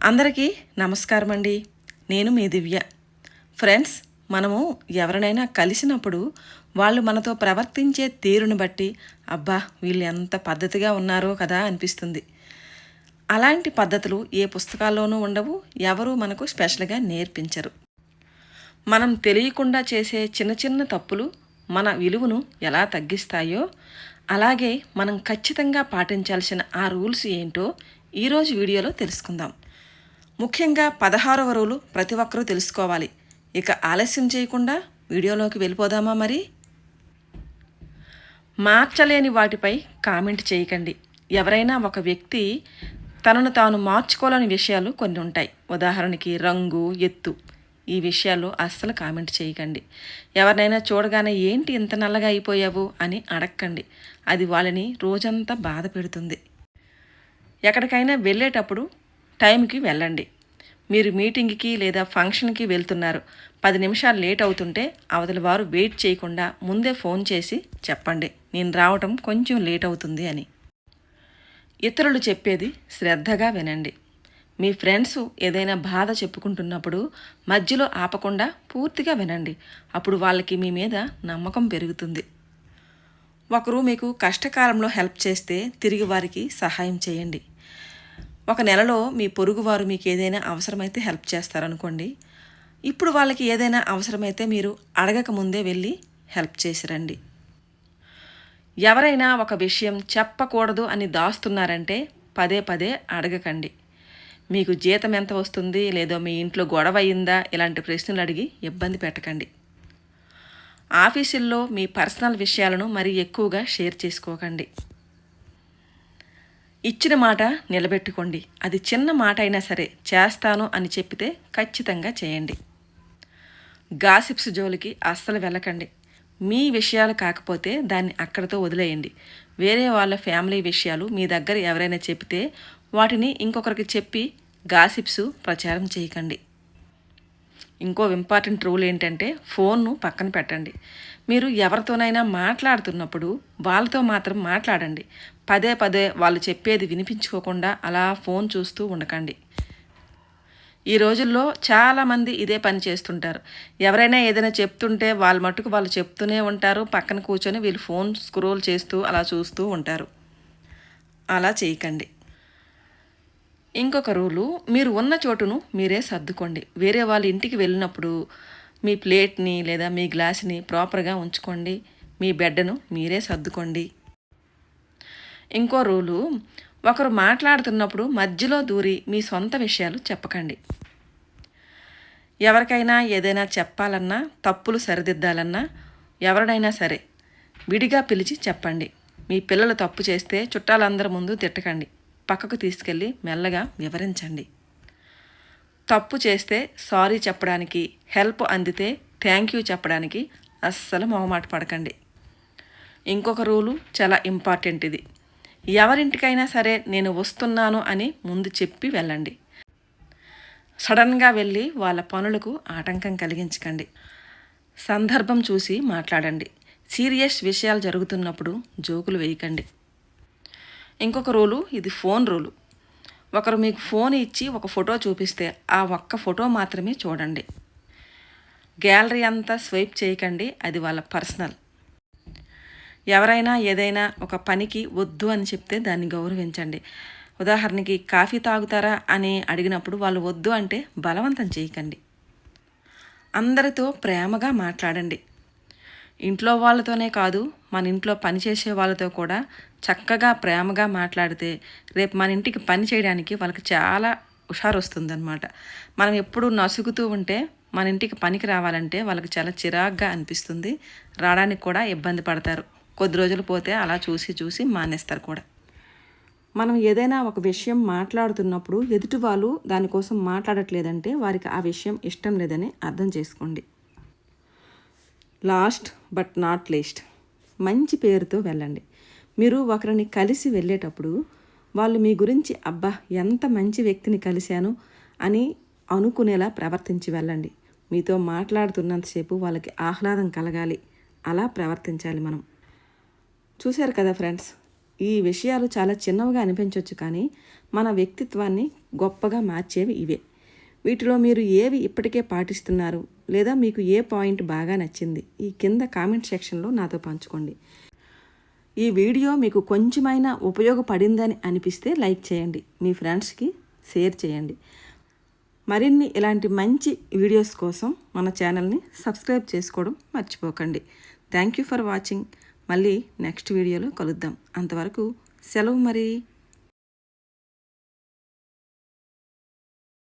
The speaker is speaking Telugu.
అందరికీ నమస్కారం అండి. నేను మీ దివ్య. ఫ్రెండ్స్, మనము ఎవరినైనా కలిసినప్పుడు వాళ్ళు మనతో ప్రవర్తించే తీరును బట్టి అబ్బా వీళ్ళు ఎంత పద్ధతిగా ఉన్నారో కదా అనిపిస్తుంది. అలాంటి పద్ధతులు ఏ పుస్తకాల్లోనూ ఉండవు, ఎవరూ మనకు స్పెషల్గా నేర్పించరు. మనం తెలియకుండా చేసే చిన్న చిన్న తప్పులు మన విలువను ఎలా తగ్గిస్తాయో, అలాగే మనం ఖచ్చితంగా పాటించాల్సిన ఆ రూల్స్ ఏంటో ఈరోజు వీడియోలో తెలుసుకుందాం. ముఖ్యంగా 16వ రూలు ప్రతి ఒక్కరూ తెలుసుకోవాలి. ఇక ఆలస్యం చేయకుండా వీడియోలోకి వెళ్ళిపోదామా మరి? మార్చలేని వాటిపై కామెంట్ చేయకండి. ఎవరైనా ఒక వ్యక్తి తనను తాను మార్చుకోలేని విషయాలు కొన్ని ఉంటాయి. ఉదాహరణకి రంగు, ఎత్తు. ఈ విషయాల్లో అస్సలు కామెంట్ చేయకండి. ఎవరినైనా చూడగానే ఏంటి ఇంత నల్లగా అయిపోయావు అని అడక్కండి. అది వాళ్ళని రోజంతా బాధ పెడుతుంది. ఎక్కడికైనా వెళ్ళేటప్పుడు టైంకి వెళ్ళండి. మీరు మీటింగ్కి లేదా ఫంక్షన్కి వెళ్తున్నారు, 10 నిమిషాలు లేట్ అవుతుంటే అవతల వారు వెయిట్ చేయకుండా ముందే ఫోన్ చేసి చెప్పండి, నేను రావటం కొంచెం లేట్ అవుతుంది అని. ఇతరులు చెప్పేది శ్రద్ధగా వినండి. మీ ఫ్రెండ్స్ ఏదైనా బాధ చెప్పుకుంటున్నప్పుడు మధ్యలో ఆపకుండా పూర్తిగా వినండి. అప్పుడు వాళ్ళకి మీ మీద నమ్మకం పెరుగుతుంది. ఒకరు మీకు కష్టకాలంలో హెల్ప్ చేస్తే తిరిగి వారికి సహాయం చేయండి. ఒక నెలలో మీ పొరుగువారు మీకు ఏదైనా అవసరమైతే హెల్ప్ చేస్తారనుకోండి. ఇప్పుడు వాళ్ళకి ఏదైనా అవసరమైతే మీరు అడగక ముందే వెళ్ళి హెల్ప్ చేసి రండి. ఎవరైనా ఒక విషయం చెప్పకూడదు అని దాస్తున్నారంటే పదే పదే అడగకండి. మీకు జీతం ఎంత వస్తుంది, లేదో మీ ఇంట్లో గొడవ అయిందా, ఇలాంటి ప్రశ్నలు అడిగి ఇబ్బంది పెట్టకండి. ఆఫీసుల్లో మీ పర్సనల్ విషయాలను మరీ ఎక్కువగా షేర్ చేసుకోకండి. ఇచ్చిన మాట నిలబెట్టుకోండి. అది చిన్న మాట అయినా సరే చేస్తాను అని చెప్పితే ఖచ్చితంగా చేయండి. గాసిప్స్ జోలికి అస్సలు వెళ్ళకండి. మీ విషయాలు కాకపోతే దాన్ని అక్కడితో వదిలేయండి. వేరే వాళ్ళ ఫ్యామిలీ విషయాలు మీ దగ్గర ఎవరైనా చెప్తే వాటిని ఇంకొకరికి చెప్పి గాసిప్స్ ప్రచారం చేయకండి. ఇంకో ఇంపార్టెంట్ రూల్ ఏంటంటే ఫోన్ను పక్కన పెట్టండి. మీరు ఎవరితోనైనా మాట్లాడుతున్నప్పుడు వాళ్ళతో మాత్రం మాట్లాడండి. పదే పదే వాళ్ళు చెప్పేది వినిపించుకోకుండా అలా ఫోన్ చూస్తూ ఉండకండి. ఈ రోజుల్లో చాలామంది ఇదే పని చేస్తుంటారు. ఎవరైనా ఏదైనా చెప్తుంటే వాళ్ళ మట్టుకు వాళ్ళు చెప్తూనే ఉంటారు, పక్కన కూర్చొని వీళ్ళు ఫోన్ స్క్రోల్ చేస్తూ అలా చూస్తూ ఉంటారు. అలా చేయకండి. ఇంకొక రూలు, మీరు ఉన్న చోటును మీరే సర్దుకోండి. వేరే వాళ్ళ ఇంటికి వెళ్ళినప్పుడు మీ ప్లేట్ని లేదా మీ గ్లాస్ని ప్రాపర్గా ఉంచుకోండి. మీ బెడ్ను మీరే సర్దుకోండి. ఇంకో రూలు, ఒకరు మాట్లాడుతున్నప్పుడు మధ్యలో దూరి మీ సొంత విషయాలు చెప్పకండి. ఎవరికైనా ఏదైనా చెప్పాలన్నా, తప్పులు సరిదిద్దాలన్నా ఎవరినైనా సరే విడిగా పిలిచి చెప్పండి. మీ పిల్లలు తప్పు చేస్తే చుట్టాలందరి ముందు తిట్టకండి. పక్కకు తీసుకెళ్ళి మెల్లగా వివరించండి. తప్పు చేస్తే సారీ చెప్పడానికి, హెల్ప్ అందితే థ్యాంక్ యూ చెప్పడానికి అస్సలు మొహమాట పడకండి. ఇంకొక రూలు చాలా ఇంపార్టెంట్ ఇది. ఎవరింటికైనా సరే నేను వస్తున్నాను అని ముందు చెప్పి వెళ్ళండి. సడన్గా వెళ్ళి వాళ్ళ పనులకు ఆటంకం కలిగించకండి. సందర్భం చూసి మాట్లాడండి. సీరియస్ విషయాలు జరుగుతున్నప్పుడు జోకులు వేయకండి. ఇంకొక రూలు, ఇది ఫోన్ రూలు. ఒకరు మీకు ఫోన్ ఇచ్చి ఒక ఫోటో చూపిస్తే ఆ ఒక్క ఫోటో మాత్రమే చూడండి. గ్యాలరీ అంతా స్వైప్ చేయకండి, అది వాళ్ళ పర్సనల్. ఎవరైనా ఏదైనా ఒక పనికి వద్దు అని చెప్తే దాన్ని గౌరవించండి. ఉదాహరణకి కాఫీ తాగుతారా అని అడిగినప్పుడు వాళ్ళు వద్దు అంటే బలవంతం చేయకండి. అందరితో ప్రేమగా మాట్లాడండి. ఇంట్లో వాళ్ళతోనే కాదు, మన ఇంట్లో పనిచేసే వాళ్ళతో కూడా చక్కగా ప్రేమగా మాట్లాడితే రేపు మన ఇంటికి పని చేయడానికి వాళ్ళకి చాలా హుషారు వస్తుందన్నమాట. మనం ఎప్పుడు నసుగుతూ ఉంటే మన ఇంటికి పనికి రావాలంటే వాళ్ళకి చాలా చిరాగ్గా అనిపిస్తుంది. రావడానికి కూడా ఇబ్బంది పడతారు. కొద్ది రోజులు పోతే అలా చూసి చూసి మానేస్తారు కూడా. మనం ఏదైనా ఒక విషయం మాట్లాడుతున్నప్పుడు ఎదుటి వాళ్ళు దానికోసం మాట్లాడట్లేదంటే వారికి ఆ విషయం ఇష్టం లేదని అర్థం చేసుకోండి. లాస్ట్ బట్ నాట్ లీస్ట్, మంచి పేరుతో వెళ్ళండి. మీరు ఒకరిని కలిసి వెళ్ళేటప్పుడు వాళ్ళు మీ గురించి అబ్బా ఎంత మంచి వ్యక్తిని కలిశాను అని అనుకునేలా ప్రవర్తించి వెళ్ళండి. మీతో మాట్లాడుతున్నంతసేపు వాళ్ళకి ఆహ్లాదం కలగాలి, అలా ప్రవర్తించాలి మనం. చూశారు కదా ఫ్రెండ్స్, ఈ విషయాలు చాలా చిన్నవిగా అనిపించవచ్చు, కానీ మన వ్యక్తిత్వాన్ని గొప్పగా మార్చేవి ఇవే. వీటిలో మీరు ఏవి ఇప్పటికే పాటిస్తున్నారు, లేదా మీకు ఏ పాయింట్ బాగా నచ్చింది ఈ కింద కామెంట్ సెక్షన్లో నాతో పంచుకోండి. ఈ వీడియో మీకు కొంచెమైనా ఉపయోగపడిందని అనిపిస్తే లైక్ చేయండి, మీ ఫ్రెండ్స్కి షేర్ చేయండి. మరిన్ని ఇలాంటి మంచి వీడియోస్ కోసం మన ఛానల్ని సబ్స్క్రైబ్ చేసుకోవడం మర్చిపోకండి. Thank you for watching. మళ్ళీ నెక్స్ట్ వీడియోలో కలుద్దాం. అంతవరకు సెలవు మరి.